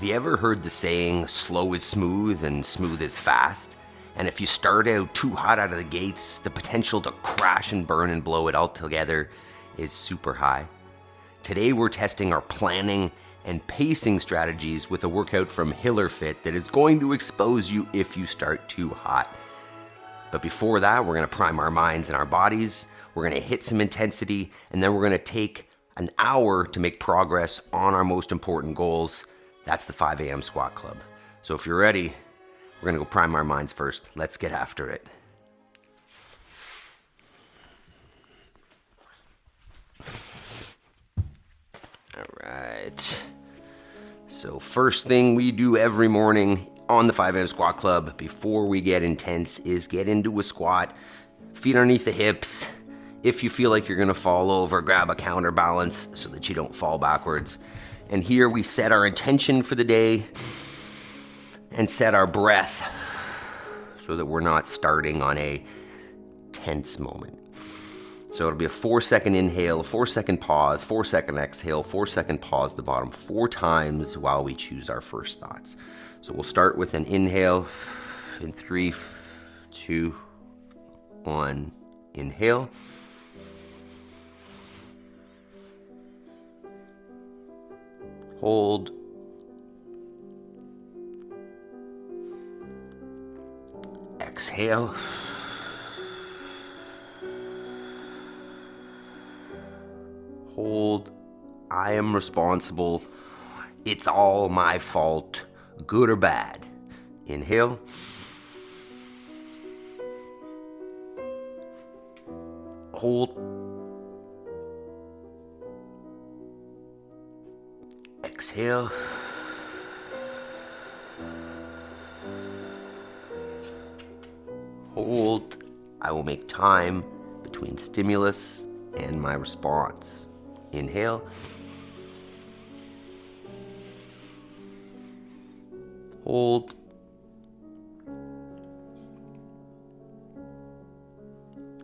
Have you ever heard the saying, slow is smooth and smooth is fast? And if you start out too hot out of the gates, the potential to crash and burn and blow it all together is super high. Today we're testing our planning and pacing strategies with a workout from HillerFit that is going to expose you if you start too hot. But before that, we're going to prime our minds and our bodies, we're going to hit some intensity, and then we're going to take an hour to make progress on our most important goals. That's the 5 a.m. squat club. So if you're ready, we're going to go prime our minds first. Let's get after it. All right. So first thing we do every morning on the 5 a.m. squat club before we get intense is get into a squat, feet underneath the hips. If you feel like you're gonna fall over, grab a counterbalance so that you don't fall backwards. And here we set our intention for the day and set our breath so that we're not starting on a tense moment. So it'll be a 4-second inhale, a 4-second pause, 4-second exhale, 4-second pause at the bottom, 4 times while we choose our first thoughts. So we'll start with an inhale in 3, 2, 1, inhale. Hold. Exhale. Hold. I am responsible. It's all my fault, good or bad. Inhale. Hold. Exhale. Hold. I will make time between stimulus and my response. Inhale. Hold.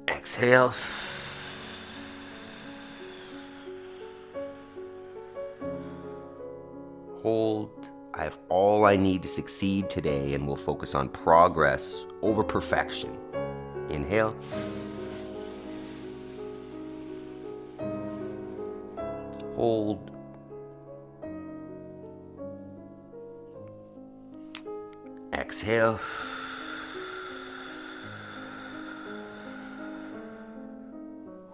Exhale. Hold. I have all I need to succeed today, and we'll focus on progress over perfection. Inhale. Hold. Exhale.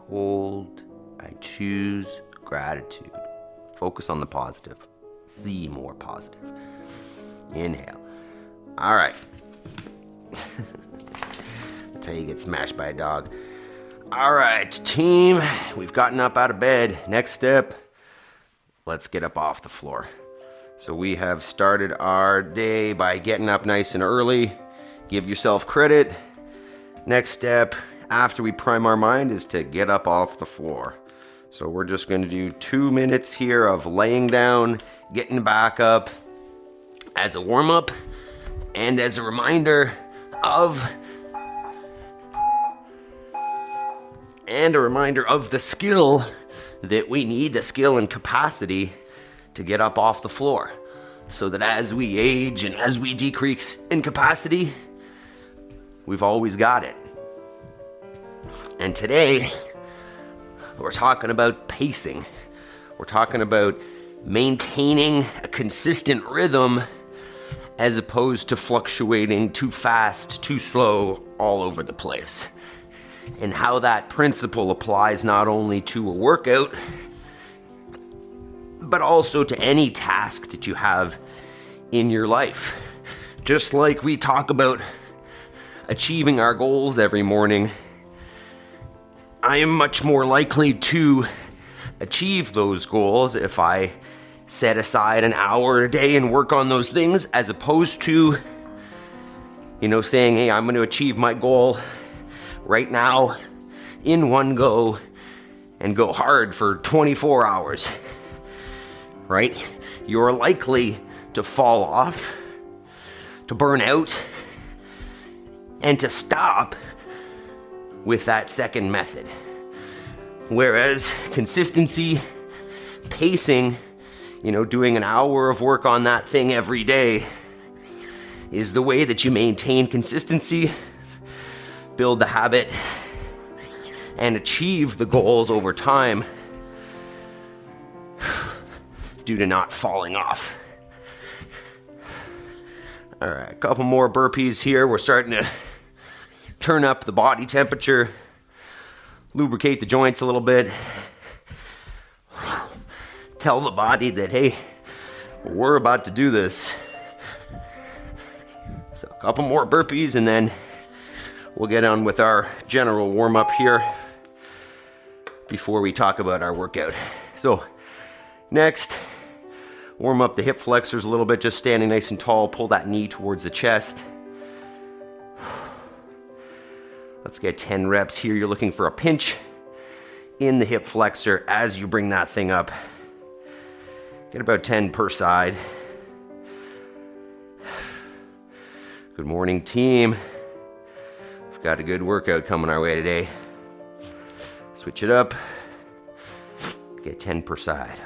Hold. I choose gratitude. Focus on the positive. See more positive. Inhale. All right. That's how you get smashed by a dog. All right, team. We've gotten up out of bed. Next step, let's get up off the floor. So we have started our day by getting up nice and early. Give yourself credit. Next step, after we prime our mind, is to get up off the floor. So we're just going to do 2 minutes here of laying down, getting back up as a warm-up and as a reminder of the skill that we need, the skill and capacity to get up off the floor, so that as we age and as we decrease in capacity, we've always got it. And today, we're talking about pacing. We're talking about maintaining a consistent rhythm as opposed to fluctuating too fast, too slow, all over the place. And how that principle applies not only to a workout, but also to any task that you have in your life. Just like we talk about achieving our goals every morning, I am much more likely to achieve those goals if I set aside an hour a day and work on those things, as opposed to, saying, hey, I'm going to achieve my goal right now in one go and go hard for 24 hours, right? You're likely to fall off, to burn out, and to stop with that second method. Whereas consistency, pacing, doing an hour of work on that thing every day is the way that you maintain consistency, build the habit, and achieve the goals over time due to not falling off. All right, a couple more burpees here. We're starting to turn up the body temperature, lubricate the joints a little bit, tell the body that, hey, we're about to do this. So a couple more burpees and then we'll get on with our general warm-up here before we talk about our workout. So next, warm up the hip flexors a little bit, just standing nice and tall, pull that knee towards the chest. Let's get 10 reps here. You're looking for a pinch in the hip flexor as you bring that thing up. Get about 10 per side. Good morning, team. We've got a good workout coming our way today. Switch it up. Get 10 per side.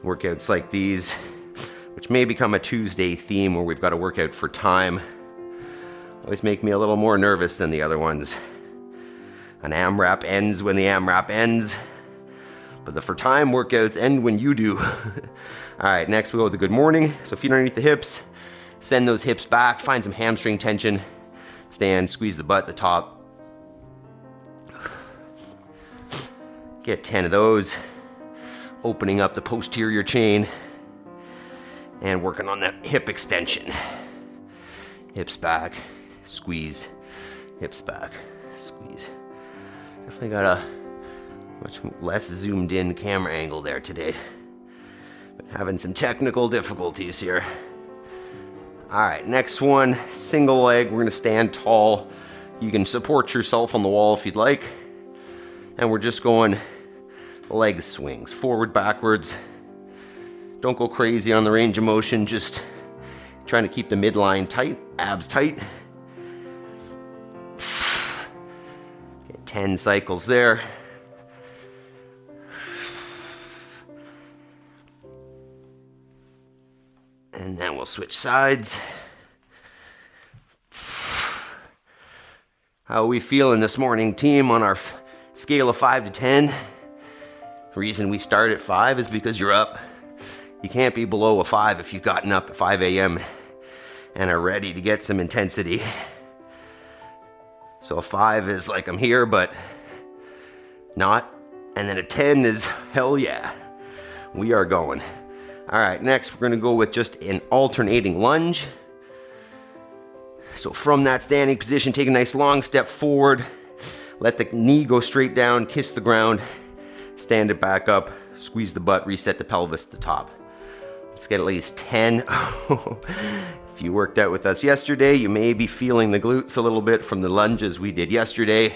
Workouts like these, which may become a Tuesday theme where we've got to work out for time, always make me a little more nervous than the other ones. An AMRAP ends when the AMRAP ends, but the for time workouts end when you do. All right, next we go with the good morning. So feet underneath the hips, send those hips back, find some hamstring tension, stand, squeeze the butt at the top. Get 10 of those, opening up the posterior chain and working on that hip extension. Hips back, squeeze, hips back, squeeze. Definitely got a much less zoomed in camera angle there today. Been having some technical difficulties here. All right, next one, single leg. We're gonna stand tall. You can support yourself on the wall if you'd like. And we're just going leg swings, forward, backwards. Don't go crazy on the range of motion, just trying to keep the midline tight, abs tight. Get 10 cycles there. And then we'll switch sides. How are we feeling this morning, team, on our scale of 5 to 10? The reason we start at 5 is because you're up. You can't be below a 5 if you've gotten up at 5 a.m. and are ready to get some intensity. So a 5 is like I'm here, but not. And then a 10 is hell yeah. We are going. All right, next we're gonna go with just an alternating lunge. So from that standing position, take a nice long step forward. Let the knee go straight down, kiss the ground. Stand it back up, squeeze the butt, reset the pelvis to the top. Let's get at least 10. If you worked out with us yesterday, you may be feeling the glutes a little bit from the lunges we did yesterday.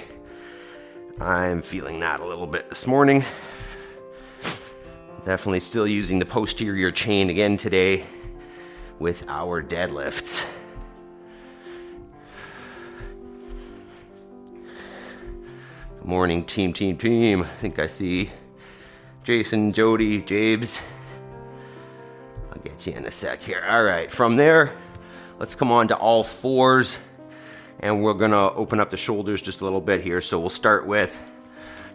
I'm feeling that a little bit this morning. Definitely still using the posterior chain again today with our deadlifts. Good morning, team. I think I see Jason, Jody, Jabes. I'll get you in a sec here. All right, from there, let's come on to all fours, and we're gonna open up the shoulders just a little bit here. So we'll start with,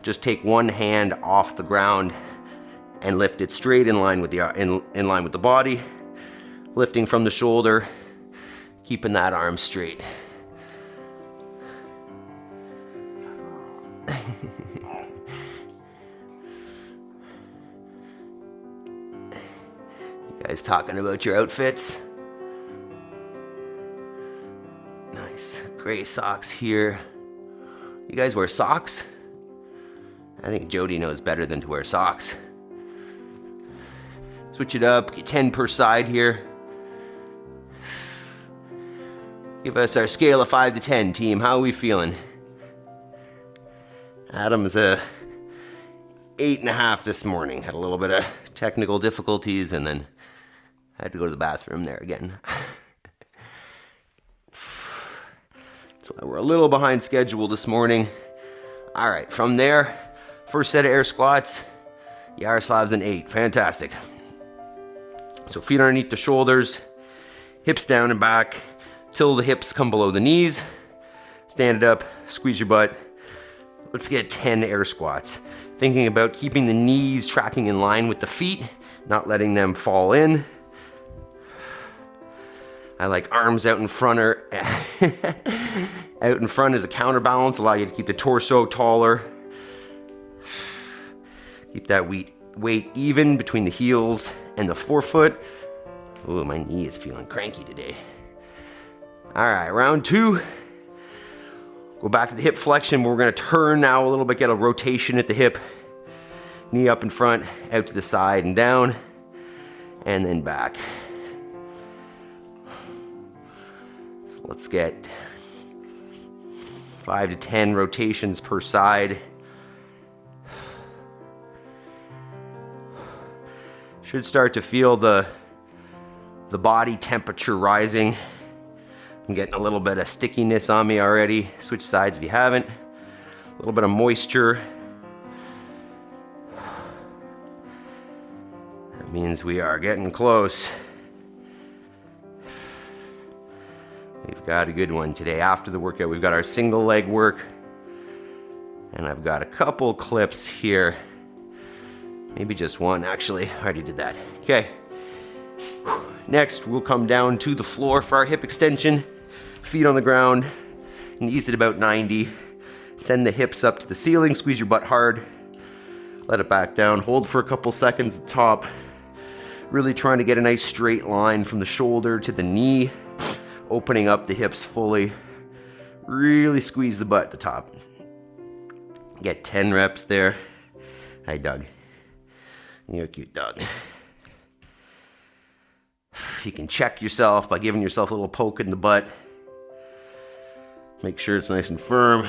just take one hand off the ground and lift it straight in line with the in line with the body, lifting from the shoulder, keeping that arm straight. You guys talking about your outfits? Nice gray socks here. You guys wear socks? I think Jody knows better than to wear socks. Switch it up, get 10 per side here. Give us our scale of 5 to 10, team. How are we feeling? Adam's a 8.5 this morning. Had a little bit of technical difficulties and then had to go to the bathroom there again. That's why we're a little behind schedule this morning. All right, from there, First set of air squats, Yaroslav's an 8. Fantastic. So feet underneath the shoulders, hips down and back till the hips come below the knees. Stand it up, squeeze your butt. Let's get 10 air squats. Thinking about keeping the knees tracking in line with the feet, not letting them fall in. I like arms out in front or out in front as a counterbalance, allow you to keep the torso taller. Keep that weight even between the heels and the forefoot. Ooh, my knee is feeling cranky today. All right, round 2. Go back to the hip flexion. We're gonna turn now a little bit, get a rotation at the hip. Knee up in front, out to the side and down, and then back. So let's get 5 to 10 rotations per side. Should start to feel the body temperature rising. I'm getting a little bit of stickiness on me already. Switch sides if you haven't. A little bit of moisture. That means we are getting close. We've got a good one today. After the workout, we've got our single leg work. And I've got a couple clips here. Maybe just one, actually. I already did that. Okay. Next, we'll come down to the floor for our hip extension. Feet on the ground, knees at about 90. Send the hips up to the ceiling, squeeze your butt hard. Let it back down, hold for a couple seconds at the top. Really trying to get a nice straight line from the shoulder to the knee, opening up the hips fully. Really squeeze the butt at the top. Get 10 reps there. Hi, Doug. You're a cute dog. You can check yourself by giving yourself a little poke in the butt. Make sure it's nice and firm.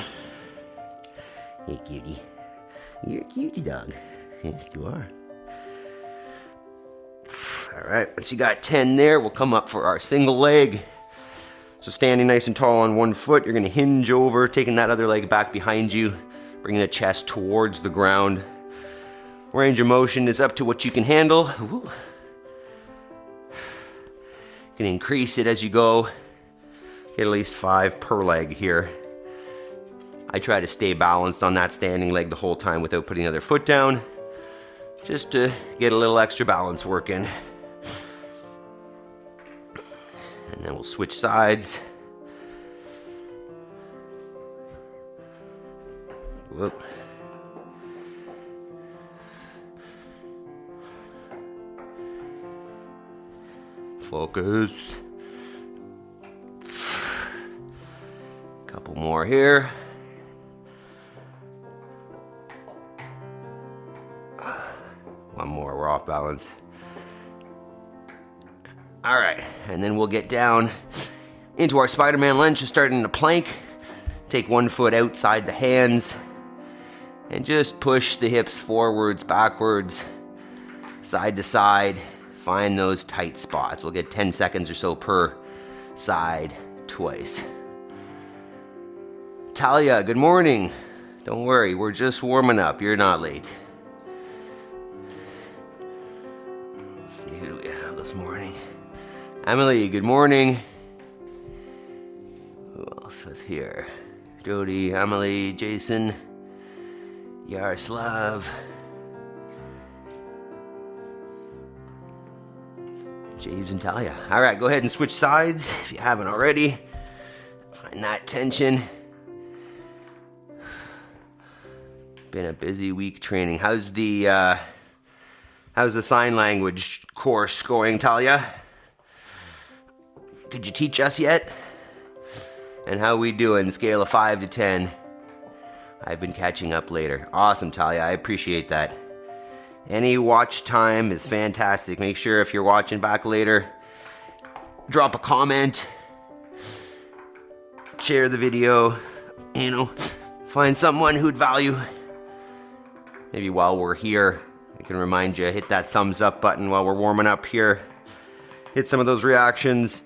Hey, cutie. You're a cutie dog. Yes, you are. All right, once you got 10 there, we'll come up for our single leg. So standing nice and tall on one foot, you're gonna hinge over, taking that other leg back behind you, bringing the chest towards the ground. Range of motion is up to what you can handle. Ooh. You can increase it as you go. Get at least 5 per leg here. I try to stay balanced on that standing leg the whole time without putting the other foot down, just to get a little extra balance work in. And then we'll switch sides. Whoop. Focus. Couple more here. One more, we're off balance. All right, and then we'll get down into our Spider-Man lunge, just starting to plank. Take one foot outside the hands and just push the hips forwards, backwards, side to side. Find those tight spots. We'll get 10 seconds or so per side twice. Talia, good morning. Don't worry, we're just warming up. You're not late. Let's see, who do we have this morning? Emily, good morning. Who else was here? Jody, Emily, Jason, Yaroslav, James and Talia. All right, go ahead and switch sides if you haven't already. Find that tension. Been a busy week training. How's the sign language course going, Talia? Could you teach us yet? And how we doing? Scale of 5 to 10. I've been catching up later. Awesome, Talia. I appreciate that. Any watch time is fantastic. Make sure if you're watching back later, drop a comment, share the video, find someone who'd value. Maybe while we're here, I can remind you, hit that thumbs up button while we're warming up here. Hit some of those reactions.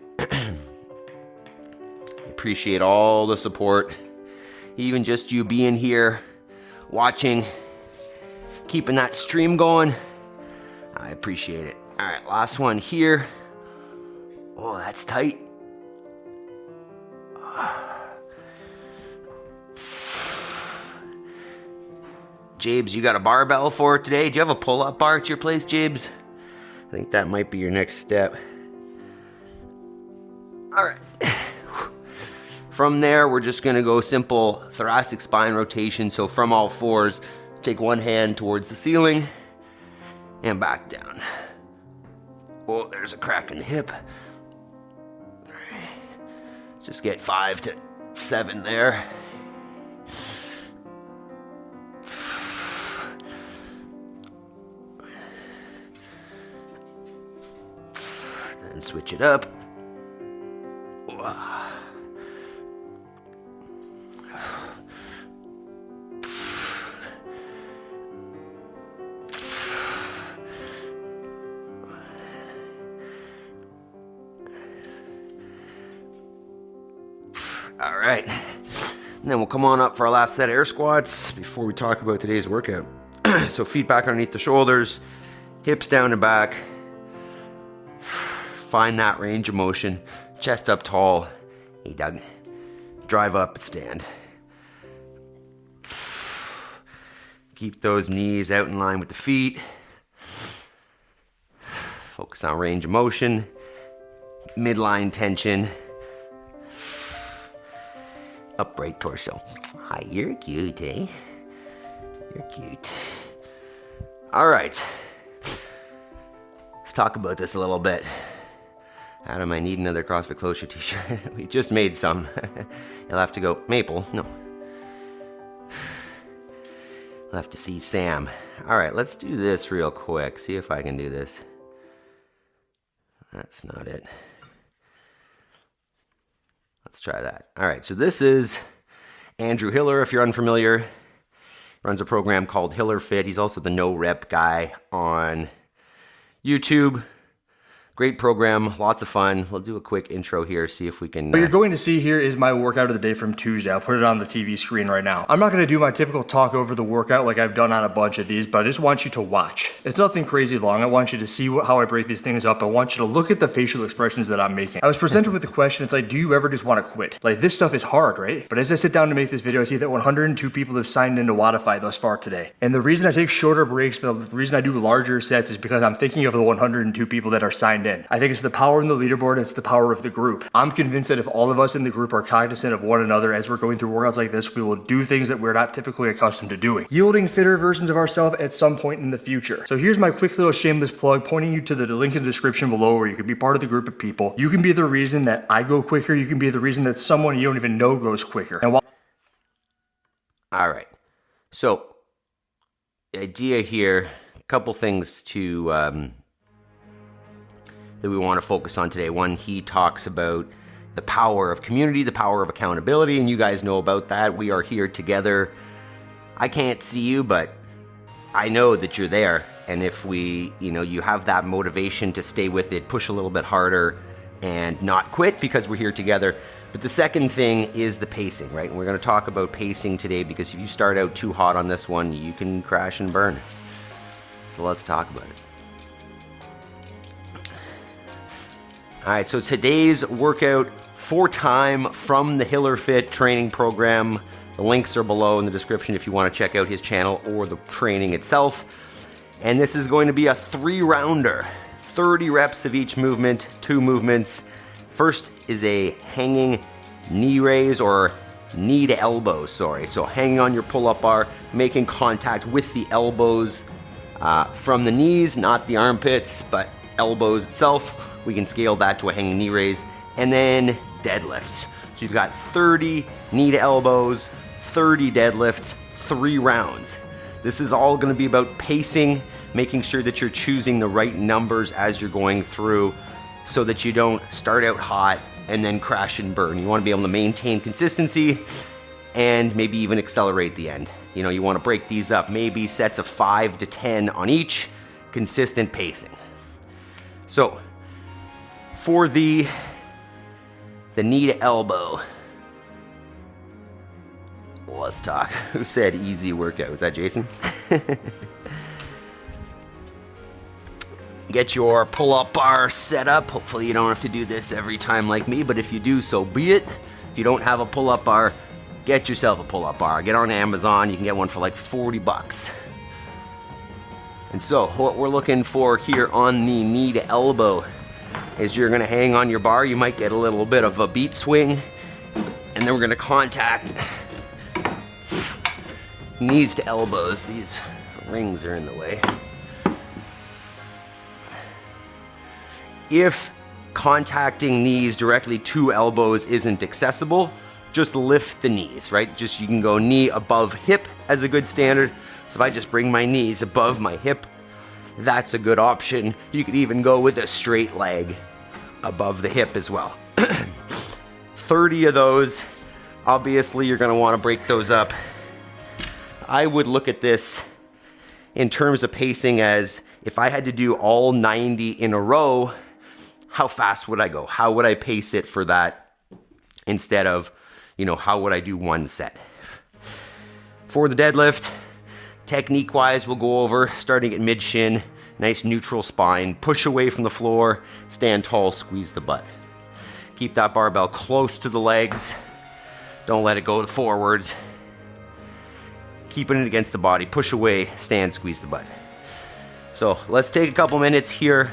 Appreciate all the support. Even just you being here, watching, keeping that stream going. I appreciate it. All right, last one here. Oh, that's tight. Jabes, you got a barbell for today? Do you have a pull-up bar at your place, Jabes? I think that might be your next step. All right. From there, we're just gonna go simple thoracic spine rotation. So from all fours, take one hand towards the ceiling and back down. Oh, there's a crack in the hip. All right. Let's just get 5 to 7 there. Then switch it up. All right, and then we'll come on up for our last set of air squats before we talk about today's workout. So feet back underneath the shoulders, hips down and back. Find that range of motion, chest up tall. Hey Doug, drive up, stand. Keep those knees out in line with the feet. Focus on range of motion, midline tension. Upright torso. Hi, you're cute, eh? You're cute. All right. Let's talk about this a little bit. Adam, I need another CrossFit Closure t-shirt. We just made some. You'll have to go, Maple, no. I'll have to see Sam. All right, let's do this real quick. See if I can do this. That's not it. Let's try that. All right, so this is Andrew Hiller, if you're unfamiliar. He runs a program called HillerFit. He's also the no rep guy on YouTube. Great program, lots of fun. We'll do a quick intro here, see if we can... What you're going to see here is my workout of the day from Tuesday. I'll put it on the TV screen right now. I'm not going to do my typical talk over the workout like I've done on a bunch of these, but I just want you to watch. It's nothing crazy long. I want you to see how I break these things up. I want you to look at the facial expressions that I'm making. I was presented with the question, it's like, do you ever just want to quit? Like, this stuff is hard, right? But as I sit down to make this video, I see that 102 people have signed into Wodify thus far today. And the reason I take shorter breaks, the reason I do larger sets is because I'm thinking of the 102 people that are signed in. I think it's the power in the leaderboard, it's the power of the group. I'm convinced that if all of us in the group are cognizant of one another as we're going through workouts like this, we will do things that we're not typically accustomed to doing, yielding fitter versions of ourselves at some point in the future. So here's my quick little shameless plug, pointing you to the link in the description below where you can be part of the group of people. You can be the reason that I go quicker. You can be the reason that someone you don't even know goes quicker. And while All right, so the idea here, a couple things to that we want to focus on today. One, he talks about the power of community, the power of accountability, and you guys know about that. We are here together. I can't see you, but I know that you're there. And if we, you have that motivation to stay with it, push a little bit harder and not quit because we're here together. But the second thing is the pacing, right? And we're going to talk about pacing today because if you start out too hot on this one, you can crash and burn. So let's talk about it. All right, so today's workout for time from the HillerFit training program. The links are below in the description if you want to check out his channel or the training itself. And this is going to be a 3-rounder, 30 reps of each movement, 2 movements. First is a hanging knee raise or knee to elbow, sorry. So hanging on your pull-up bar, making contact with the elbows from the knees, not the armpits, but elbows itself. We can scale that to a hanging knee raise, and then deadlifts. So you've got 30 knee to elbows, 30 deadlifts, 3 rounds. This is all gonna be about pacing, making sure that you're choosing the right numbers as you're going through so that you don't start out hot and then crash and burn. You wanna be able to maintain consistency and maybe even accelerate the end. You wanna break these up, maybe sets of 5 to 10 on each, consistent pacing. So, for the knee to elbow, let's talk. Who said easy workout? Was that Jason? Get your pull-up bar set up. Hopefully you don't have to do this every time like me, but if you do, so be it. If you don't have a pull-up bar, get yourself a pull-up bar. Get on Amazon, you can get one for like 40 bucks. And so what we're looking for here on the knee to elbow is you're gonna hang on your bar. You might get a little bit of a beat swing, and then we're gonna contact knees to elbows. These rings are in the way. If contacting knees directly to elbows isn't accessible, just lift the knees, right? Just you can go knee above hip as a good standard. So if I just bring my knees above my hip, that's a good option. You could even go with a straight leg above the hip as well. 30 of those, obviously you're gonna wanna break those up. I would look at this in terms of pacing as if I had to do all 90 in a row, how fast would I go? How would I pace it for that instead of, how would I do one set? For the deadlift, technique-wise, we'll go over starting at mid-shin, nice neutral spine, push away from the floor, stand tall, squeeze the butt. Keep that barbell close to the legs. Don't let it go forwards. Keeping it against the body, push away, stand, squeeze the butt. So let's take a couple minutes here.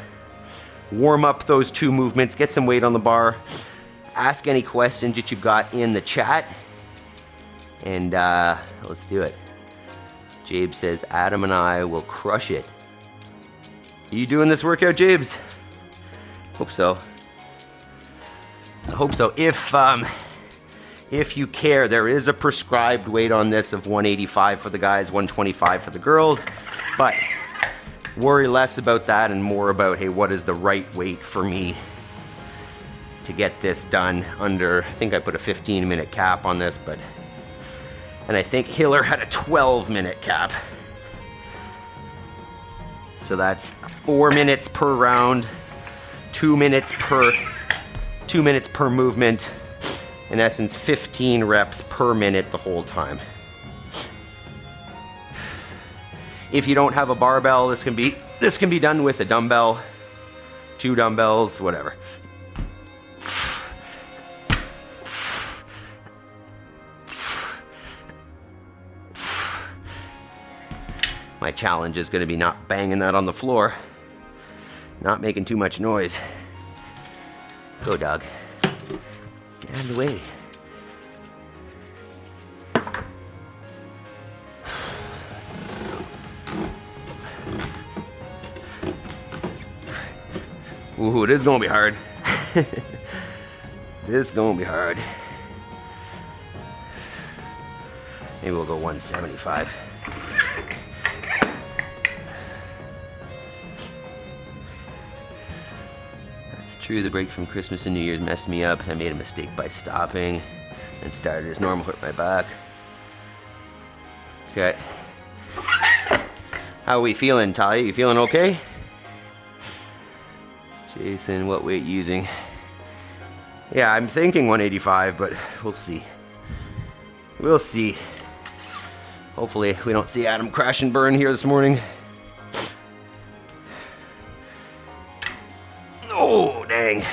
Warm up those two movements, get some weight on the bar. Ask any questions that you've got in the chat. And let's do it. Jabe says, Adam and I will crush it. Are you doing this workout, Jabes? Hope so. I hope so. If you care, there is a prescribed weight on this of 185 for the guys, 125 for the girls. But worry less about that and more about, hey, what is the right weight for me to get this done under, I think I put a 15-minute cap on this, and I think Hiller had a 12-minute cap. So that's 4 minutes per round, 2 minutes per movement. In essence, 15 reps per minute the whole time. If you don't have a barbell, this can be done with a dumbbell, 2 dumbbells, whatever. My challenge is going to be not banging that on the floor, not making too much noise. Go, dog. Get out of the way. Ooh, this is gonna be hard. This is gonna be hard. Maybe we'll go 175. That's true, the break from Christmas and New Year's messed me up. I made a mistake by stopping and started as normal, hurt my back. Okay. How are we feeling, Talia? You feeling okay? Jason, what weight using? Yeah, I'm thinking 185, but we'll see. We'll see. Hopefully we don't see Adam crash and burn here this morning. Oh, dang.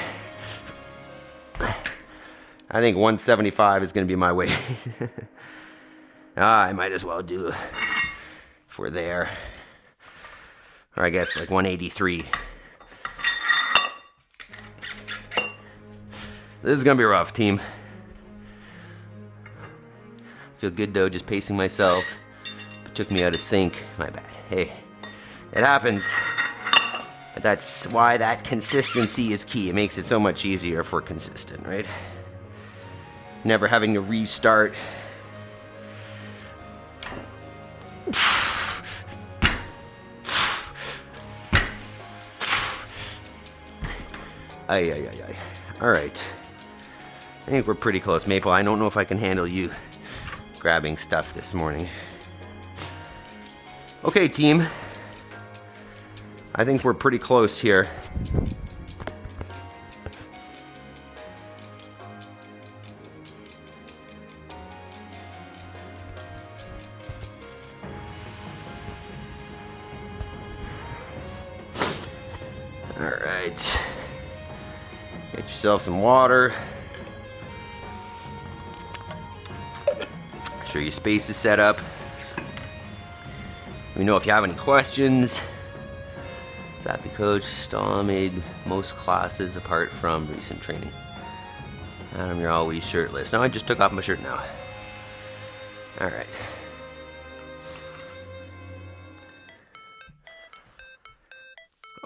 I think 175 is going to be my weight. I might as well do it if we're there. Or I guess like 183. This is gonna be rough, team. Feel good though, just pacing myself. It took me out of sync. My bad. Hey, it happens. But that's why that consistency is key. It makes it so much easier if we're consistent, right? Never having to restart. Ay. All right. I think we're pretty close. Maple, I don't know if I can handle you grabbing stuff this morning. Okay, team. I think we're pretty close here. All right. Get yourself some water. Make sure your space is set up. Let me know if you have any questions. That the coach still made most classes apart from recent training. Adam, you're always shirtless. No, I just took off my shirt now. All right.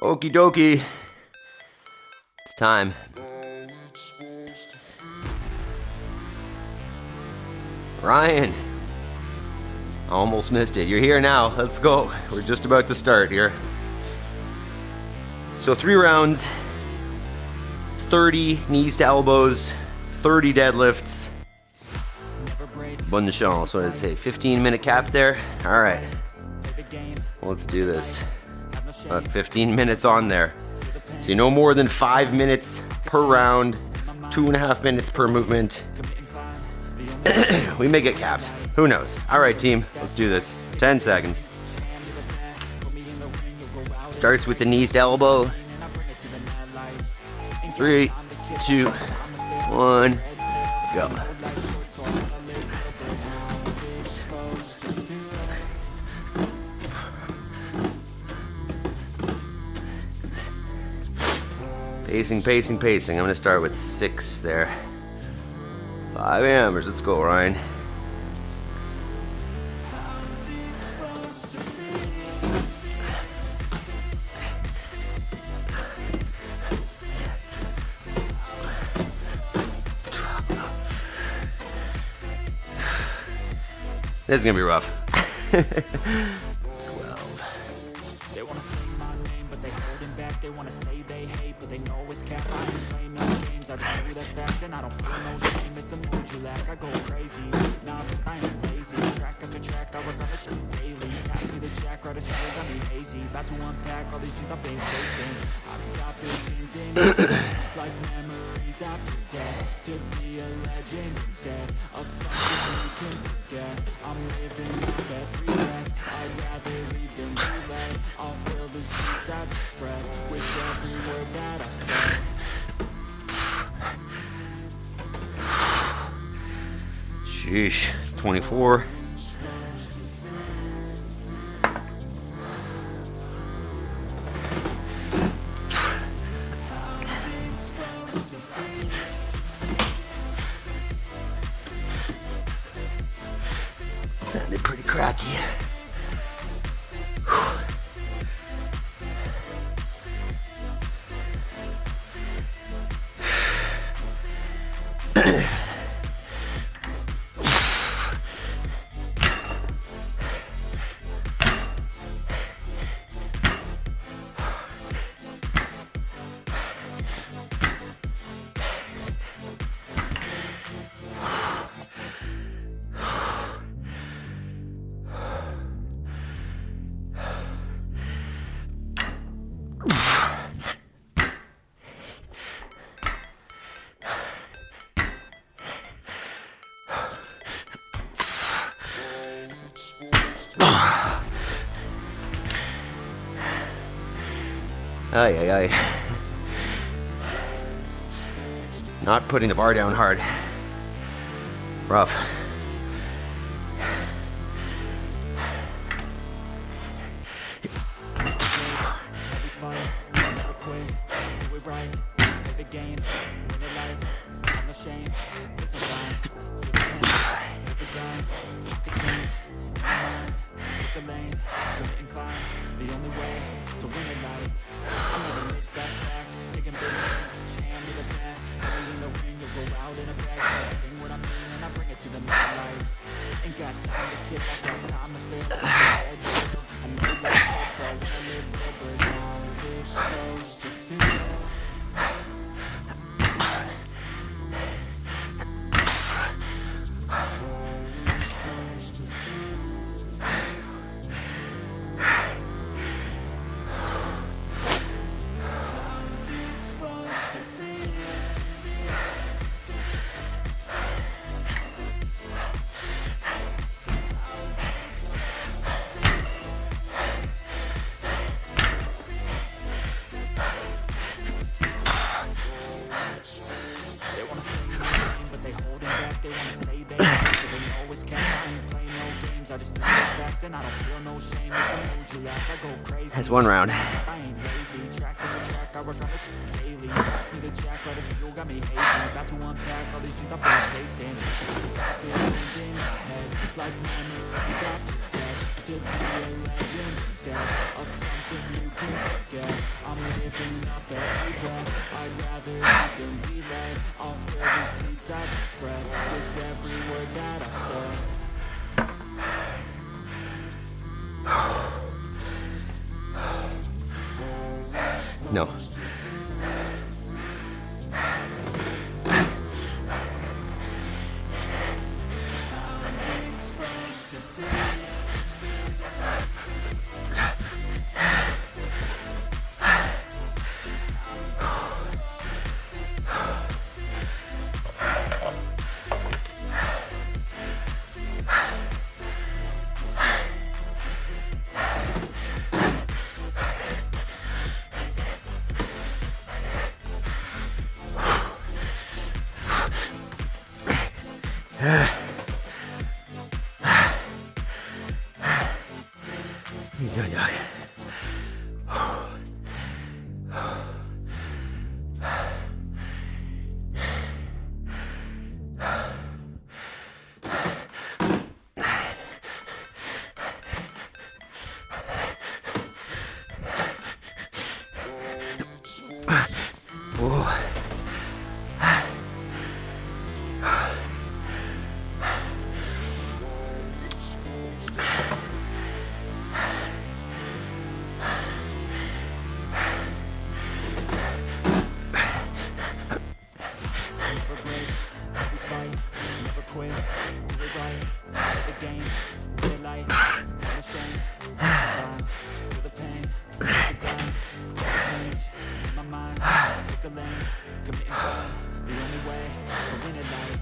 Okie dokie. It's time. Ryan. Almost missed it. You're here now. Let's go. We're just about to start here. So 3 rounds, 30 knees to elbows, 30 deadlifts. Bon de chance, what did I say, 15-minute cap there? All right, let's do this. About 15 minutes on there. So no more than 5 minutes per round, 2.5 minutes per movement. We may get capped, who knows? All right, team, let's do this. 10 seconds. Starts with the knees to elbow. 3, 2, 1, go. Pacing, pacing, pacing. I'm gonna start with 6 there. 5 hammers, let's go, Ryan. This is gonna be rough. 12. They wanna say my name, but they holding back. They wanna say they hate, but they know it's cap. I ain't playing no games. I just know that's fact, and I don't feel no shame. It's a mood you lack. I go crazy. Nah, but I ain't lazy. Track after track, I work on the shit daily. Pass me the jack, right as fuel, got me hazy. About to unpack all these things I've been facing. I've got visions in like memories after death. To be a legend instead of something you can forget. I'm living up every breath. I'd rather lead than be led. I'll fill the seats as I spread with every word that I've said. Sheesh, 24. Sounded pretty cracky. Ay, ay, ay. Not putting the bar down hard. Rough. That's one round. No.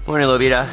Morning, Lobita.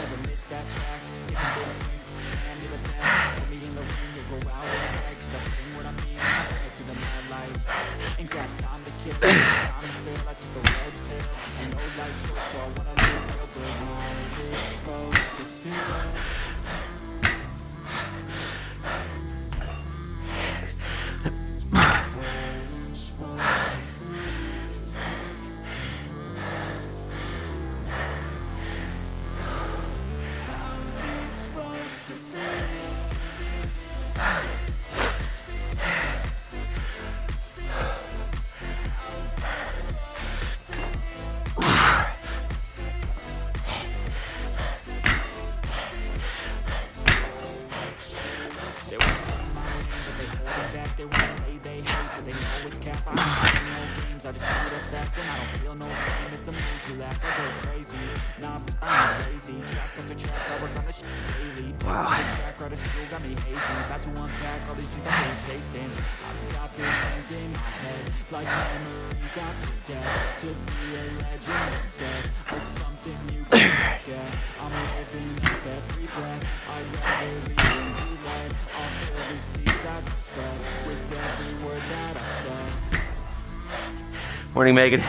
Morning, Megan.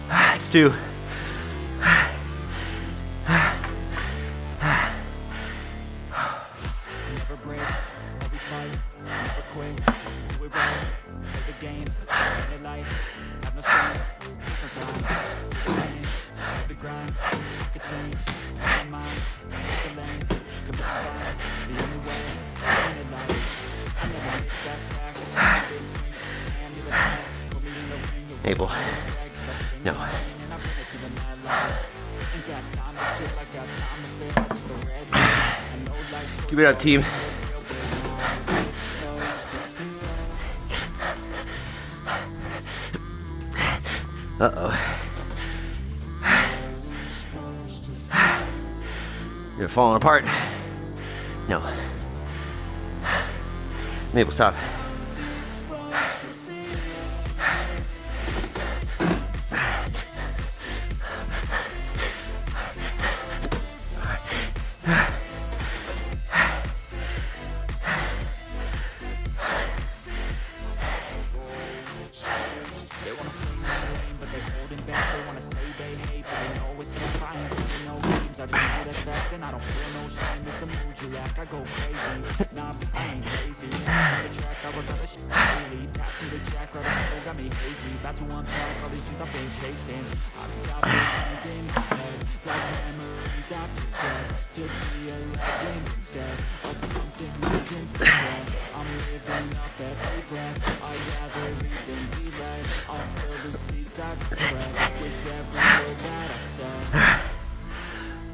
That's two. never quit, do it right, play the game, win it life, have no shame, there's no time, feel the pain, live the grind, I could change, my mind, pick a lane, commit the climb, the only way, win it life, I never miss, that's fact, big swings, hand me the bat, put me in the ring, you'll Abel. No. and I bring it to the mad light, ain't got time to feel, I got time to feel, I took the red light, I know life's Keep it up, team. Uh-oh. You're falling apart. No. Mabel, stop. They wanna swing my lane, but they holding back. They wanna say they hate, but they know it's can't buy and playing no games. I just know that's fact, and I don't feel no shame. It's a mood you lack. I go crazy. Nah, I ain't crazy. On the track, I work on the shit daily. Pass me the jack, right? Still got me hazy. About to unpack all these things I've been chasing. I've got visions in my head, like memories after death. To be a legend instead of something you can forget. I'm living up every breath. I'd rather lead than be led. I'll fill the seats as I spread with every word that I've said.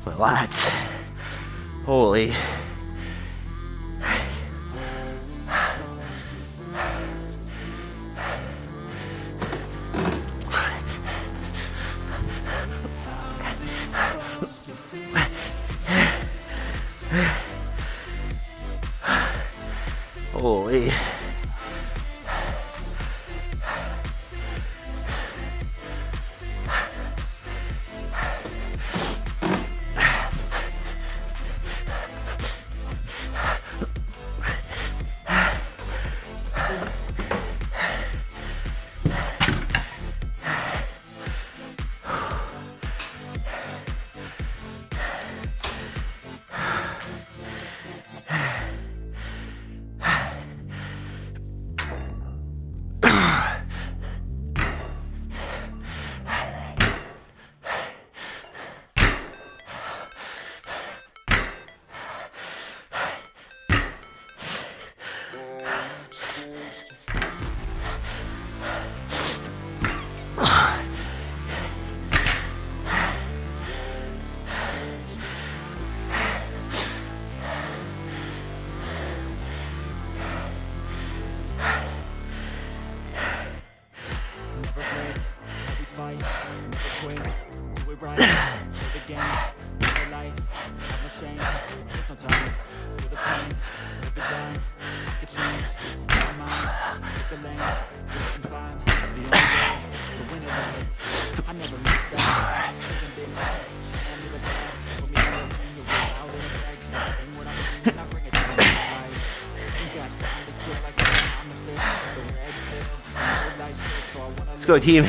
My lats. Holy. Holy. Fight, never quit, do it right, play the game, live the life, have no shame, there's no time, feel the pain, live the grind, I could change, my mind, pick a lane, you can climb, the only way, to win it life, I never miss that, taking big steps, hand me the path, put me in the ring, you'll get out in the bag, 'cause I sing what I'm doing, I bring it to the light, ain't got time to kill, I got time to feel, I took the red pill, I know life's short, so I wanna Let's go, team.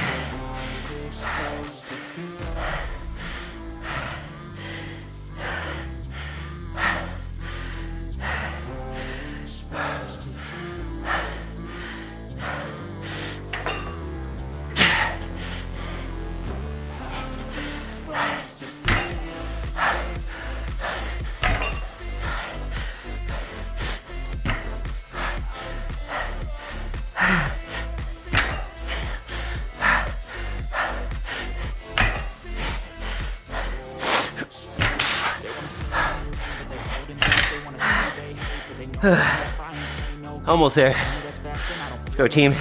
Almost there. Let's go, team.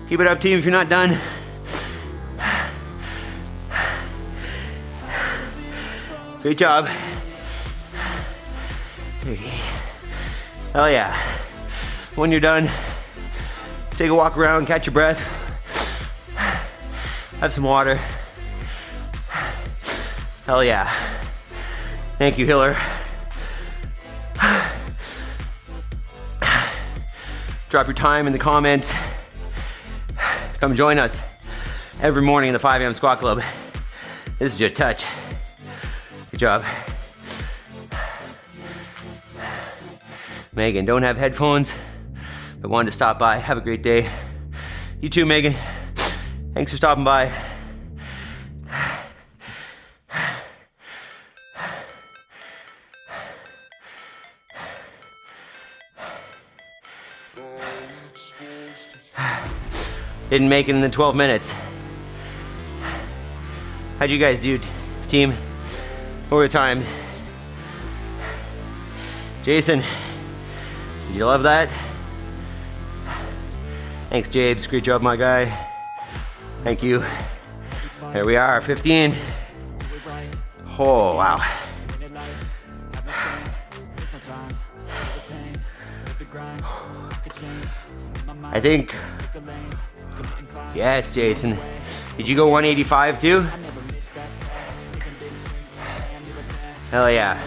Keep it up, team, if you're not done. Great job. Hell yeah. When you're done, take a walk around, catch your breath, have some water. Hell yeah. Thank you, Hiller. Drop your time in the comments. Come join us every morning in the 5 a.m. squat club. This is your touch. Good job. Megan, don't have headphones, but wanted to stop by. Have a great day. You too, Megan. Thanks for stopping by. Didn't make it in the 12 minutes. How'd you guys do, team? What were the times? Jason, did you love that? Thanks, Jabes. Great job, my guy. Thank you. There we are, 15. Oh, wow. I think, yes, Jason. Did you go 185 too? Hell yeah.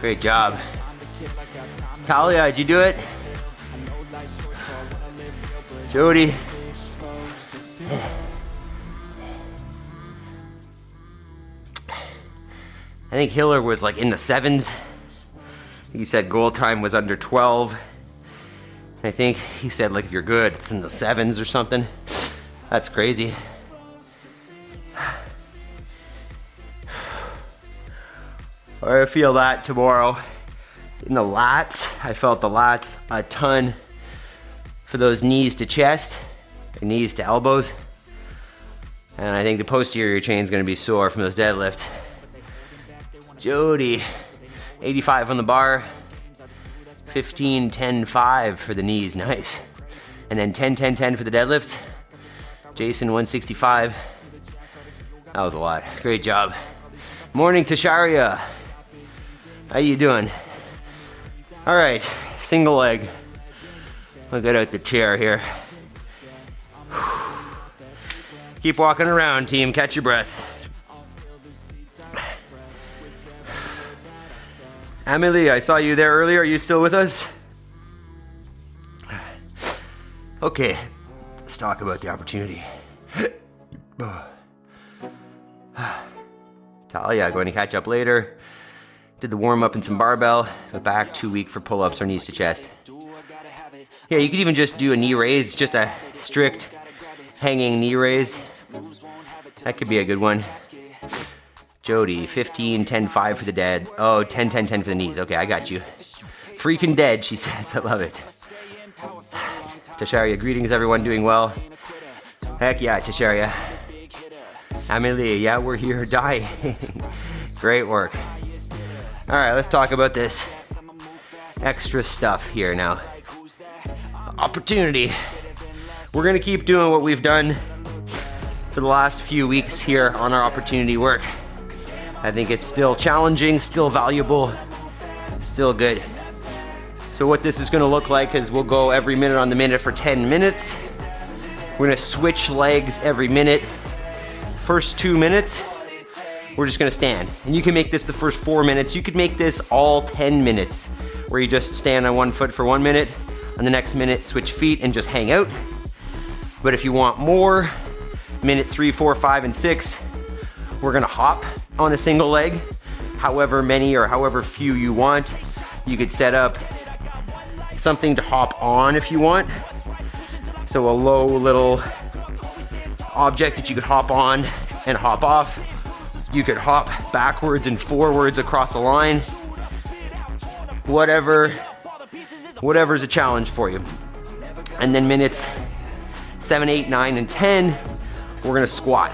Great job. Talia, did you do it? Jody. I think Hiller was like in the 7s. He said goal time was under 12. I think he said like if you're good, it's in the 7s or something. That's crazy. I feel that tomorrow. In the lats, I felt the lats a ton for those knees to chest, and knees to elbows. And I think the posterior chain is gonna be sore from those deadlifts. Jody, 85 on the bar, 15, 10, 5 for the knees, nice. And then 10, 10, 10 for the deadlifts. Jason, 165. That was a lot, great job. Morning, Tasharia. How you doing? All right, single leg. We'll get out the chair here. Keep walking around, team, catch your breath. Amelie, I saw you there earlier. Are you still with us? Okay, let's talk about the opportunity. Talia, going to catch up later. Did the warm up and some barbell, but back too weak for pull-ups or knees to chest. Yeah, you could even just do a knee raise, just a strict hanging knee raise. That could be a good one. Jody, 15, 10, 5 for the dead. Oh, 10, 10, 10 for the knees. Okay, I got you. Freaking dead, she says. I love it. Tasharia, greetings everyone, doing well. Heck yeah, Tasharia. Amelie, yeah, we're here dying. Great work. All right, let's talk about this extra stuff here now. Opportunity. We're gonna keep doing what we've done for the last few weeks here on our opportunity work. I think it's still challenging, still valuable, still good. So what this is gonna look like is we'll go every minute on the minute for 10 minutes. We're gonna switch legs every minute. First 2 minutes, we're just gonna stand. And you can make this the first 4 minutes. You could make this all 10 minutes, where you just stand on one foot for 1 minute, on the next minute, switch feet and just hang out. But if you want more, minute 3, 4, 5, and 6, we're gonna hop on a single leg, however many or however few you want. You could set up something to hop on if you want. So a low little object that you could hop on and hop off. You could hop backwards and forwards across a line. Whatever's a challenge for you. And then minutes 7, 8, 9, and 10, we're gonna squat.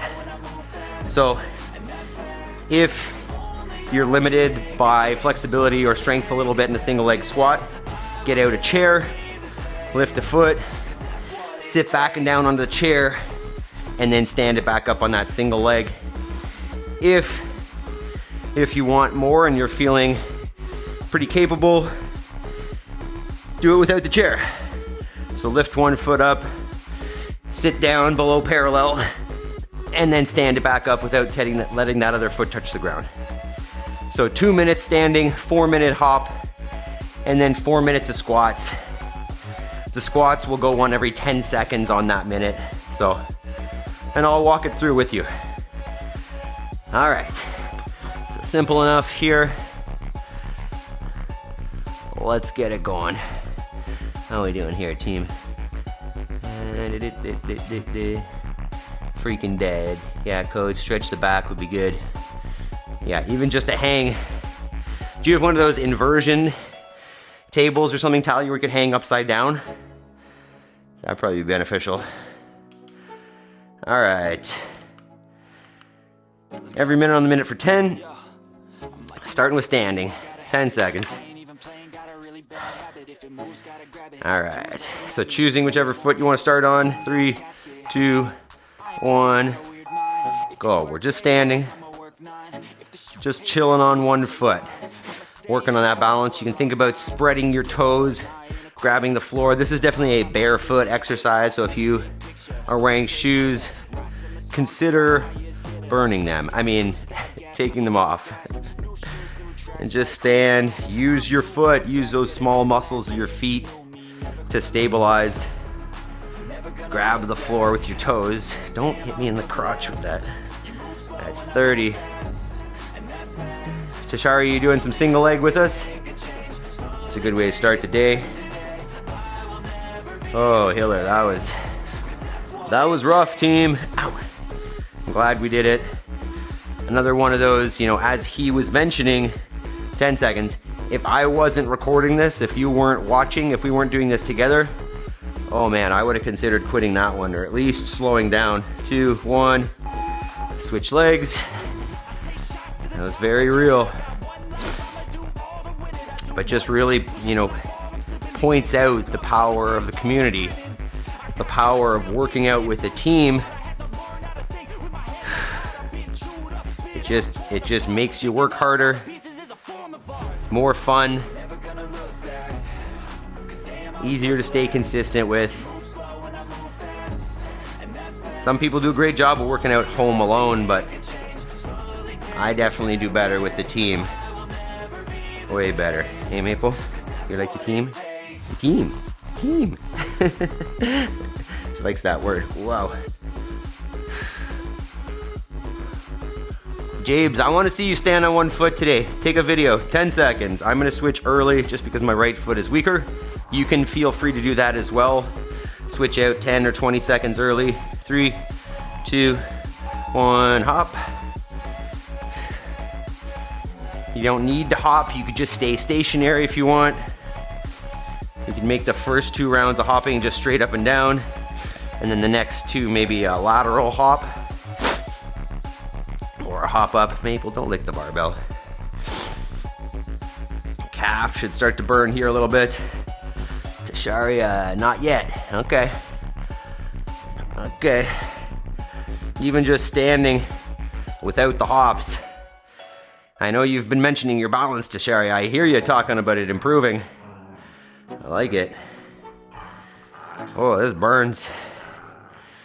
So if you're limited by flexibility or strength a little bit in the single leg squat, get out a chair, lift a foot, sit back and down onto the chair, and then stand it back up on that single leg. If you want more and you're feeling pretty capable, do it without the chair. So lift one foot up, sit down below parallel, and then stand it back up without letting that other foot touch the ground. So 2 minutes standing, 4-minute hop, and then 4 minutes of squats. The squats will go one every 10 seconds on that minute. So, and I'll walk it through with you. All right, so simple enough here. Let's get it going. How are we doing here, team? Freaking dead. Yeah, coach, stretch the back would be good. Yeah, even just a hang. Do you have one of those inversion tables or something, Tally, where you could hang upside down? That'd probably be beneficial. All right. Every minute on the minute for 10. Starting with standing. 10 seconds. All right. So choosing whichever foot you want to start on. 3, 2, 1. Go. We're just standing. Just chilling on one foot. Working on that balance. You can think about spreading your toes, grabbing the floor. This is definitely a barefoot exercise, so if you are wearing shoes, consider burning them. I mean, taking them off. And just stand, use your foot, use those small muscles of your feet to stabilize. Grab the floor with your toes. Don't hit me in the crotch with that. That's 30. Tashari, you doing some single leg with us? It's a good way to start the day. Oh, Hiller, that was rough, team. Ow. I'm glad we did it. Another one of those, you know, as he was mentioning, 10 seconds. If I wasn't recording this, if you weren't watching, if we weren't doing this together, oh man, I would have considered quitting that one, or at least slowing down. 2, 1, switch legs. That was very real. But just really, you know, points out the power of the community, the power of working out with a team. It just makes you work harder. It's more fun. Easier to stay consistent with. Some people do a great job of working out home alone, but I definitely do better with the team. Way better. Hey, Maple, you like the team? Team. She likes that word. Wow. Jabes, I want to see you stand on one foot today. Take a video, 10 seconds. I'm going to switch early just because my right foot is weaker. You can feel free to do that as well. Switch out 10 or 20 seconds early. 3, 2, 1, hop. You don't need to hop. You could just stay stationary if you want. You can make the first 2 rounds of hopping just straight up and down. And then the next 2, maybe a lateral hop. Or a hop up. Maple, don't lick the barbell. Calf should start to burn here a little bit. Tasharia, not yet. Okay. Okay. Even just standing without the hops. I know you've been mentioning your balance, Tasharia. I hear you talking about it improving. I like it. Oh, this burns.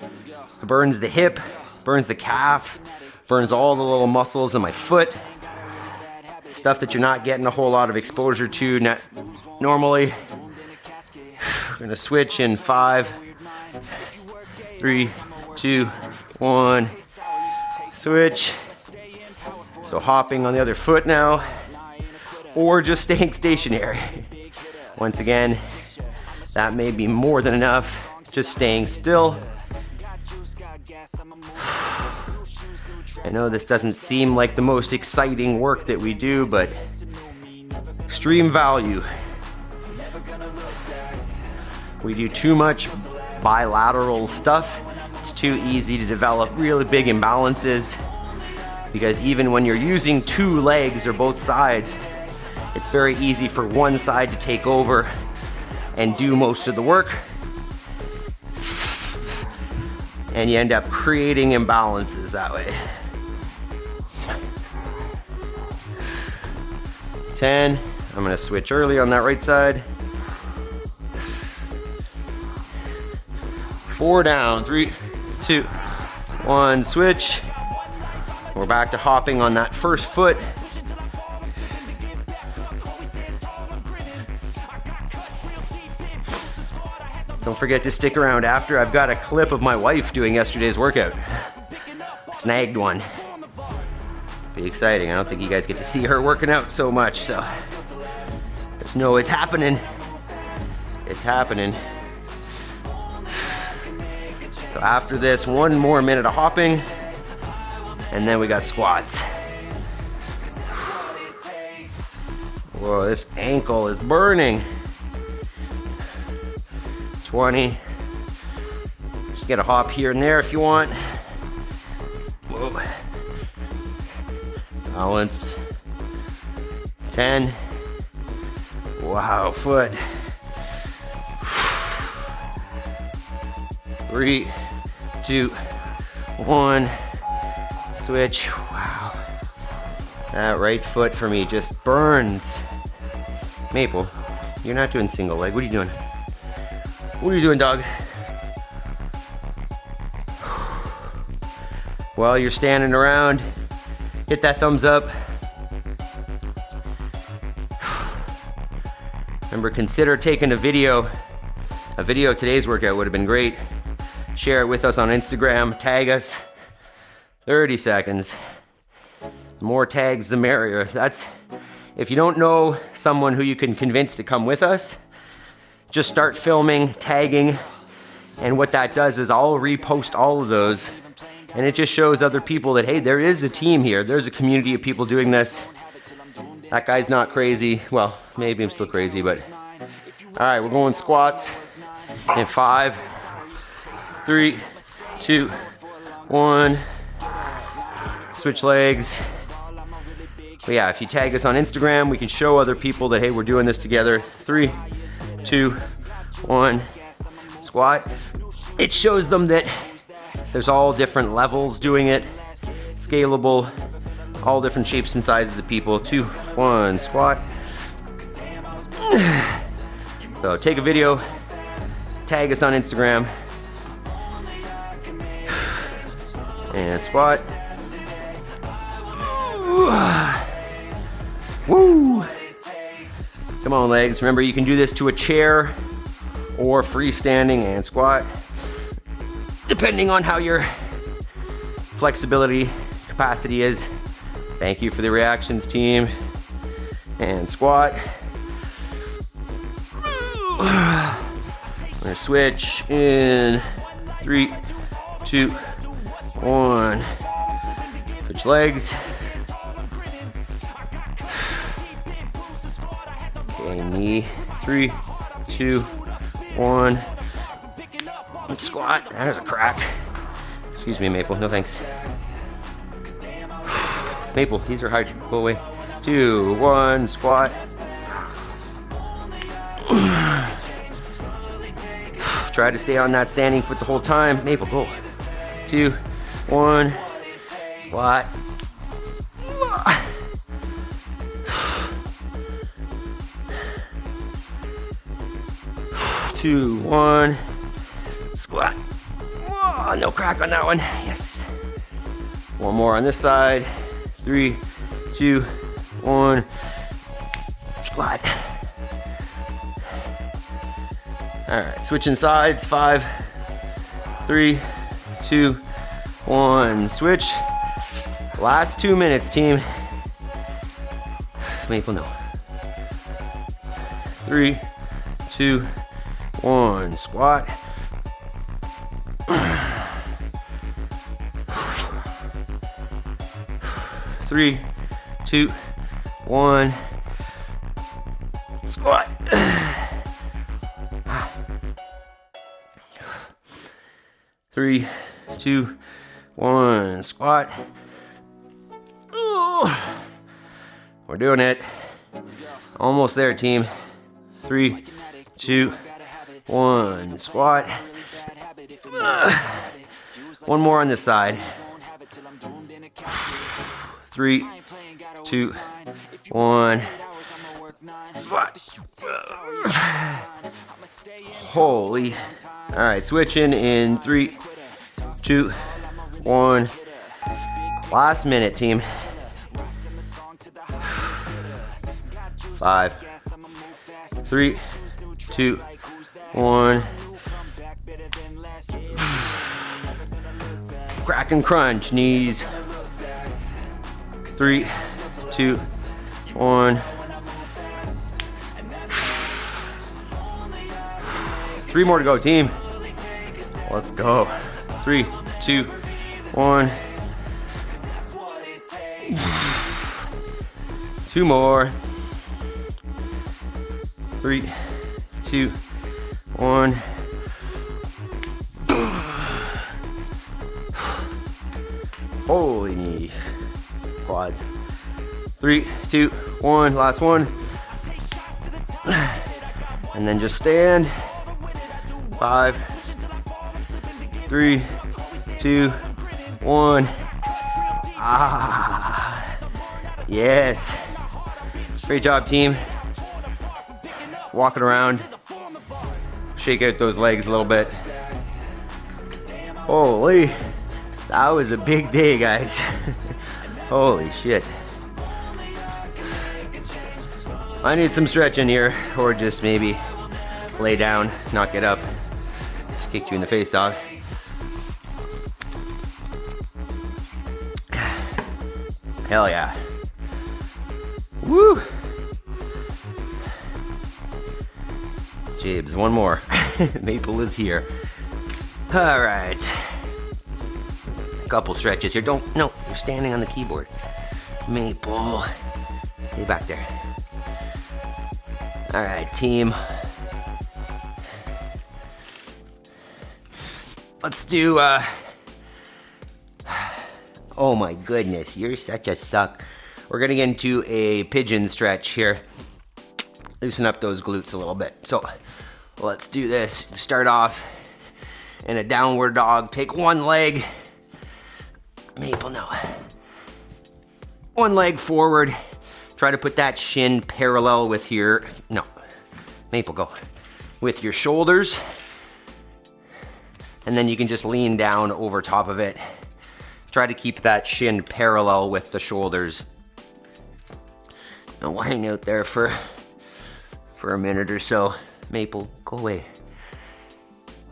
It burns the hip, burns the calf, burns all the little muscles in my foot. Stuff that you're not getting a whole lot of exposure to normally. We're gonna switch in 5, 3, 2, 1. Switch. So hopping on the other foot now, or just staying stationary. Once again, that may be more than enough. Just staying still. I know this doesn't seem like the most exciting work that we do, but extreme value. We do too much bilateral stuff. It's too easy to develop really big imbalances, because even when you're using 2 legs or both sides, it's very easy for one side to take over and do most of the work. and you end up creating imbalances that way. 10. I'm gonna switch early on that right side. 4 down, 3, 2, 1, switch. We're back to hopping on that first foot. Don't forget to stick around after. I've got a clip of my wife doing yesterday's workout. Snagged one. Be exciting. I don't think you guys get to see her working out so much, so just know it's happening. It's happening. So after this, 1 more minute of hopping, and then we got squats. Whoa, this ankle is burning. 20. Just get a hop here and there if you want. Whoa. Balance. 10. Wow, foot. 3, 2, 1. Switch. Wow. That right foot for me just burns. Maple, you're not doing single leg. What are you doing? What are you doing, dog? While you're standing around, hit that thumbs up. Remember, consider taking a video. A video of today's workout would have been great. Share it with us on Instagram. Tag us. 30 seconds. The more tags, the merrier. That's, if you don't know someone who you can convince to come with us, just start filming, tagging, and what that does is I'll repost all of those, and it just shows other people that, hey, there is a team here. There's a community of people doing this. That guy's not crazy. Well, maybe I'm still crazy, but all right, we're going squats in 5, 3, 2, 1. Switch legs. But yeah, if you tag us on Instagram, we can show other people that, hey, we're doing this together. 3, 2, 1, squat. It shows them that there's all different levels doing it, scalable, all different shapes and sizes of people. 2, 1, squat. So take a video, tag us on Instagram, and squat. Woo! Come on, legs. Remember, you can do this to a chair or freestanding and squat, depending on how your flexibility capacity is. Thank you for the reactions, team. And squat. We're gonna switch in 3, 2, 1. Switch legs. Okay, knee. 3, 2, 1. Squat. There's a crack. Excuse me, Maple. No thanks. Maple, these are hard. Go away. 2, 1. Squat. Try to stay on that standing foot the whole time. Maple, go. 2, 1. Squat. 2, 1. Squat. Whoa, no crack on that one. Yes. One more on this side. 3, 2, 1. Squat. All right, switching sides. 5, 3, 2, 1. Switch. Last 2 minutes, team. Maple, no. 3, 2, 1. Squat. 3, 2, 1. Squat. 3, 2, 1. Squat. Ooh. We're doing it. Almost there, team. 3, 2, 1. Squat. One more on this side. 3, 2, 1. Squat. Holy. All right, switching in 3, 2, 1. Last minute, team. 5, 3, 2, 1. Crack and crunch, knees. 3, 2, 1. 3 more to go, team. Let's go. 3, 2, 1. 2 more. 3, 2, 1. Holy knee. Quad. 3, 2, 1. Last one. And then just stand. 5, 3, 2, 1. Yes. Great job, team. Walking around. Shake out those legs a little bit. Holy. That was a big day, guys. Holy shit. I need some stretching here, or just maybe lay down, not get up. Just kicked you in the face, dog. Hell yeah. Woo! Jabes, one more. Maple is here. All right. A couple stretches here. No, you're standing on the keyboard. Maple, stay back there. All right, team. Let's do, oh my goodness, you're such a suck. We're gonna get into a pigeon stretch here. Loosen up those glutes a little bit. So let's do this. Start off in a downward dog. Take one leg. Maple, no. One leg forward. Try to put that shin parallel with your, no. Maple, go. With your shoulders. And then you can just lean down over top of it. Try to keep that shin parallel with the shoulders. Now hang out there for a minute or so. Maple, go away.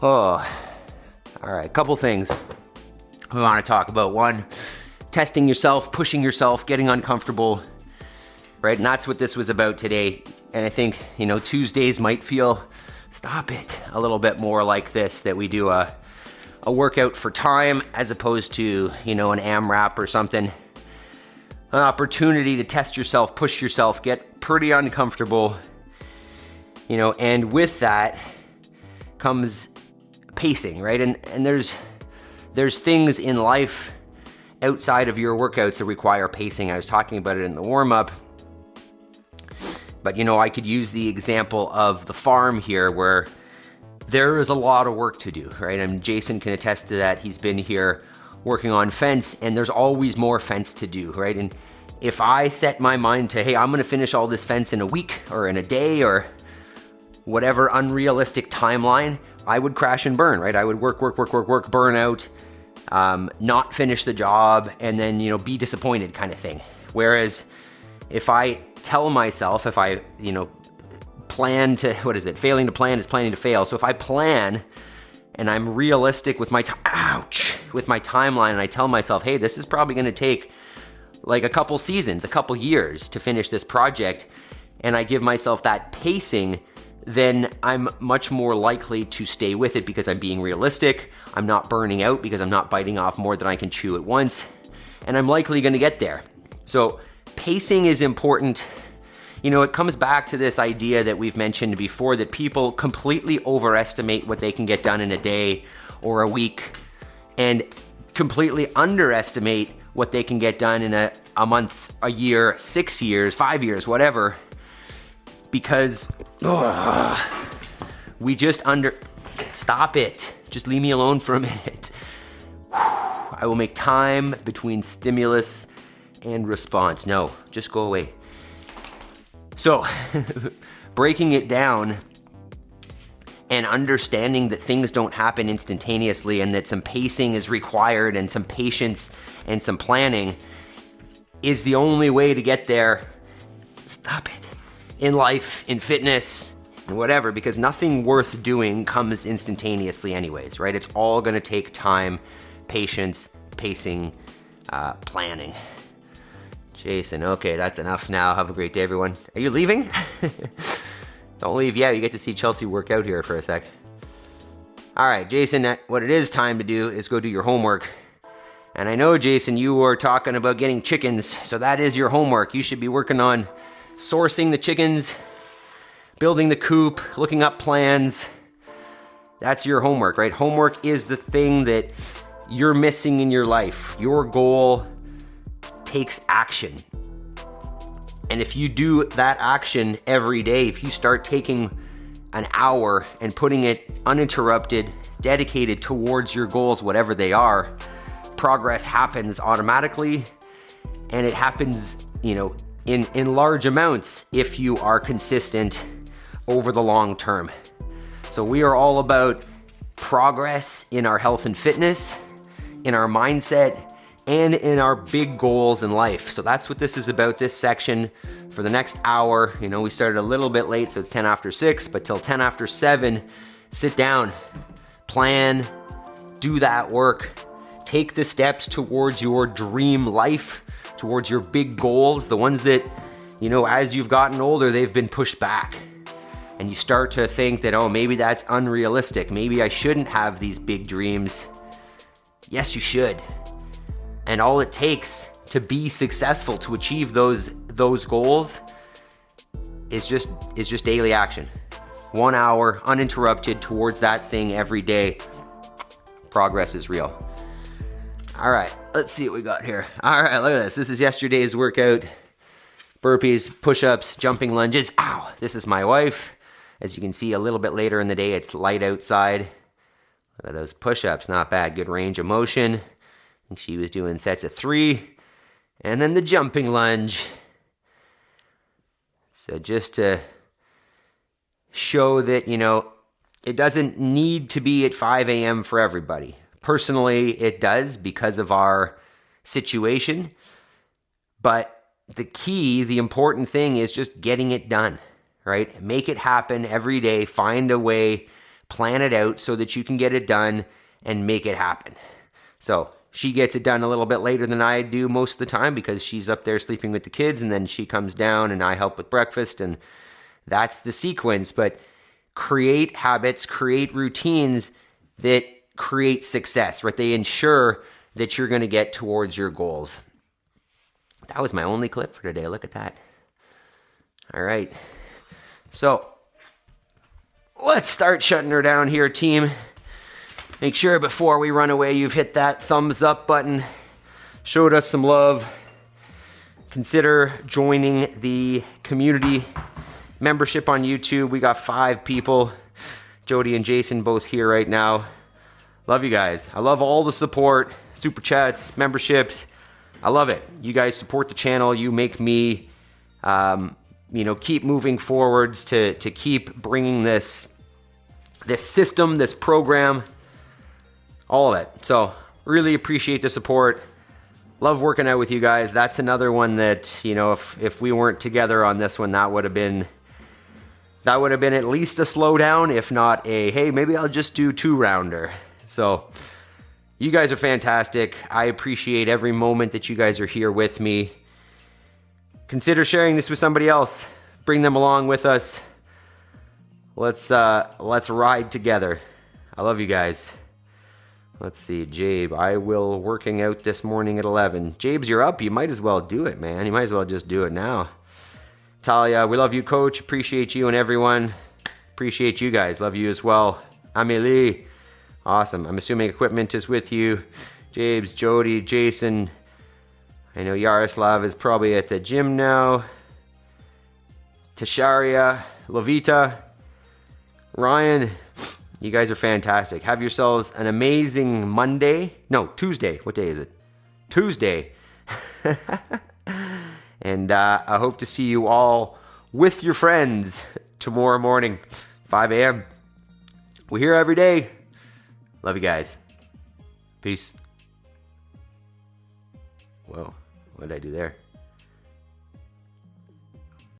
Oh, all right, couple things we want to talk about. One, testing yourself, pushing yourself, getting uncomfortable, right? And that's what this was about today. And I think, Tuesdays might feel, stop it, a little bit more like this, that we do a workout for time as opposed to, an AMRAP or something. An opportunity to test yourself, push yourself, get pretty uncomfortable, and with that comes pacing, right? And there's things in life outside of your workouts that require pacing. I was talking about it in the warm-up, but I could use the example of the farm here where there is a lot of work to do, right? And Jason can attest to that. He's been here working on fence, and there's always more fence to do, right? And if I set my mind to, hey, I'm gonna finish all this fence in a week or in a day or whatever unrealistic timeline, I would crash and burn, right? I would work, burn out, not finish the job, and then, be disappointed kind of thing. Whereas if I tell myself, if I, plan to, failing to plan is planning to fail. So if I plan and I'm realistic with my, with my timeline, and I tell myself, hey, this is probably gonna take like a couple seasons, a couple years to finish this project, and I give myself that pacing, then I'm much more likely to stay with it because I'm being realistic. I'm not burning out because I'm not biting off more than I can chew at once, and I'm likely gonna get there. So pacing is important. It comes back to this idea that we've mentioned before, that people completely overestimate what they can get done in a day or a week and completely underestimate what they can get done in a month, a year, 6 years, 5 years, whatever, because we just stop it. Just leave me alone for a minute. I will make time between stimulus and response. No, just go away. So, breaking it down and understanding that things don't happen instantaneously and that some pacing is required and some patience and some planning is the only way to get there. Stop it. In life, in fitness, and whatever, because nothing worth doing comes instantaneously anyways, right? It's all gonna take time, patience, pacing, planning. Jason, okay, that's enough now. Have a great day, everyone. Are you leaving? Don't leave yet. You get to see Chelsea work out here for a sec. All right, Jason, what it is time to do is go do your homework. And I know, Jason, you were talking about getting chickens, so that is your homework. You should be working on sourcing the chickens, building the coop, looking up plans. That's your homework, right? Homework is the thing that you're missing in your life. Your goal takes action. And if you do that action every day, if you start taking an hour and putting it uninterrupted, dedicated towards your goals, whatever they are, progress happens automatically, and it happens, in large amounts if you are consistent over the long term. So we are all about progress in our health and fitness, in our mindset, and in our big goals in life. So that's what this is about, this section. For the next hour, we started a little bit late, so it's 10 after 6, but till 10 after 7, sit down, plan, do that work, take the steps towards your dream life, towards your big goals, the ones that, as you've gotten older, they've been pushed back. And you start to think that, oh, maybe that's unrealistic. Maybe I shouldn't have these big dreams. Yes, you should. And all it takes to be successful, to achieve those goals is just daily action. 1 hour uninterrupted towards that thing every day. Progress is real. All right, let's see what we got here. All right, look at this. This is yesterday's workout. Burpees, push-ups, jumping lunges. Ow, this is my wife. As you can see, a little bit later in the day, it's light outside. Look at those push-ups, not bad. Good range of motion. I think she was doing sets of 3. And then the jumping lunge. So just to show that, it doesn't need to be at 5 a.m. for everybody. Personally, it does because of our situation. But the important thing is just getting it done, right? Make it happen every day. Find a way, plan it out so that you can get it done and make it happen. So she gets it done a little bit later than I do most of the time because she's up there sleeping with the kids, and then she comes down and I help with breakfast, and that's the sequence. But create habits, create routines that create success, right? They ensure that you're going to get towards your goals. That was my only clip for today. Look at that. All right. So let's start shutting her down here, team. Make sure before we run away, you've hit that thumbs up button, showed us some love. Consider joining the community membership on YouTube. We got 5 people. Jody and Jason both here right now. Love you guys. I love all the support, super chats, memberships. I love it. You guys support the channel. You make me, keep moving forwards to keep bringing this system, this program, all of it. So really appreciate the support. Love working out with you guys. That's another one that, if we weren't together on this one, that would have been at least a slowdown, if not a, hey, maybe I'll just do 2-rounder. So you guys are fantastic. I appreciate every moment that you guys are here with me. Consider sharing this with somebody else. Bring them along with us. Let's ride together. I love you guys. Let's see, Jabe, I will working out this morning at 11. Jabes, you're up. You might as well do it, man. You might as well just do it now. Talia, we love you, coach. Appreciate you and everyone. Appreciate you guys. Love you as well. Amelie, awesome. I'm assuming equipment is with you. Jabes, Jody, Jason. I know Yaroslav is probably at the gym now. Tasharia, Lovita, Ryan, You guys are fantastic. Have yourselves an amazing Monday. No, Tuesday. What day is it? Tuesday. And I hope to see you all with your friends tomorrow morning, 5 a.m. We're here every day. Love you guys. Peace. Whoa, what did I do there?